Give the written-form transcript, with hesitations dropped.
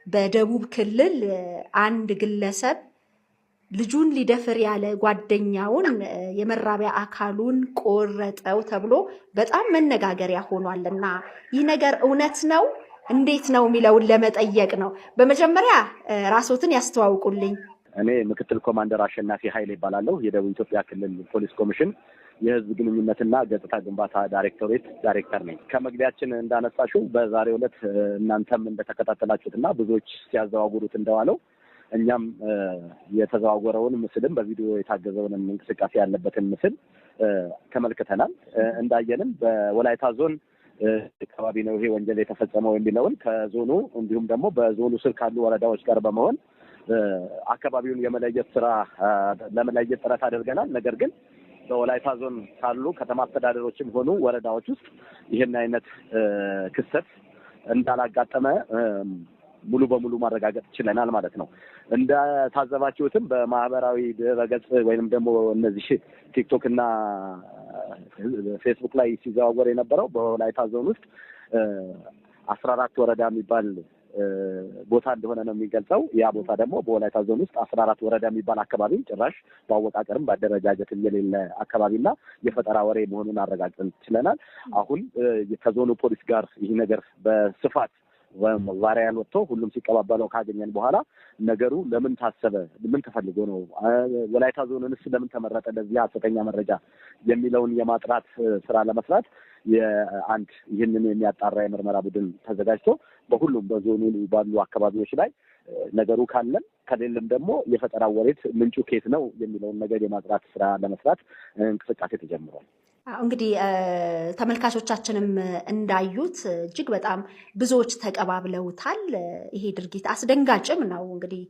በደቡብ ክልል አንድ ግለሰብ ልጁን ሊደፍር ያለ ጓደኛውን የመራቢያ አካሉን ቆረጠው ተብሎ በጣም መነጋገሪያ ሆኗልና ይህ ነገር እውነት ነው እንዴት ነው የሚለውን ለመጠየቅ ነው። በመጀመሪያ ራስዎትን ያስተዋውቁልኝ። እኔ ምክትል ኮማንደር አሸናፊ ኃይሌ ይባላለሁ። የደቡብ ኢትዮጵያ ክልል ፖሊስ ኮሚሽን የህዝብ ግንኙነትና ገጽታ ግንባታ ዳይሬክቶሬት ዳይሬክተር ነኝ። ከመግቢያችን እንዳነሳሽው በዛሬው ዕለት እናንተም እንደተከታተላችሁትና ብዙዎች ሲያዘዋውሩት እንደዋለው እኛም የተዘዋወረውን ምስልም በቪዲዮ የታገዘውን እንቅስቃሴ ያለበትን ምስል ተመልክተናል። እንዳየንም በወላይታ ዞን አካባቢ ነው ይሄ ወንጀል የተፈጸመው የሚለውን ከዞኑ እንዲሁም ደግሞ በዞኑ ስር ካሉ ወረዳዎች ጋር በመሆን አካባቢውን የመለየት ስራ ለመለየት ጥረት አድርገናል። ነገር ግን በወላይታ ዞን ካሉ ከተማ አስተዳደሮችም ሆኑ ወረዳዎች ውስጥ ይህን አይነት ክስተት እንዳላጋጠመ ሙሉ በሙሉ ማረጋገጥ ችለናል ማለት ነው። እንደታዘባችሁትም በማህበራዊ ድረገጽ ወይንም ደግሞ እነዚህ ቲክቶክ እና ፌስቡክ ላይ ሲዘዋወር የነበረው በወላይታ ዞን ውስጥ 14 ወረዳ የሚባል ቦታ እንደሆነ ነው የሚገልጸው። ያ ቦታ ደግሞ በወላይታ ዞን ውስጥ 14 ወረዳ የሚባል አካባቢ ጭራሽ በአወቃቀርም በአደረጃጀትም የሌለ አካባቢና የፈጠራ ወሬ መሆኑን አረጋግጠን ችለናል። አሁን ከዞኑ ፖሊስ ጋር ይህ ነገር በስፋት ቫሪያል ወጥቶ ሁሉም ሲቀባበለው ካገኘን በኋላ ነገሩ ለምን ታሰበ፣ ምን ተፈልጎ ነው፣ ወላይታ ዞንንስ ለምን ተመረጠ ለዚህ ሐሰተኛ መረጃ የሚለውን የማጥራት ስራ ለመስራት የአንድ ይህንን የሚያጣራ የምርመራ ቡድን ተዘጋጅቶ በሁሉም በዞኑ ባሉ አካባቢዎች ላይ ነገሩ ካለም ከሌለም ደግሞ የፈጠራ ወሬት ምንጩ ኬት ነው የሚለውን ነገር የማጥራት ስራ ለመስራት እንቅስቃሴ ተጀምሯል። እንግዲህ ተመልካቾቻችንም እንዳዩት እጅግ በጣም ብዙዎች ተቀባብለውታል። ይሄ ድርጊት አስደንጋጭም ነው። እንግዲህ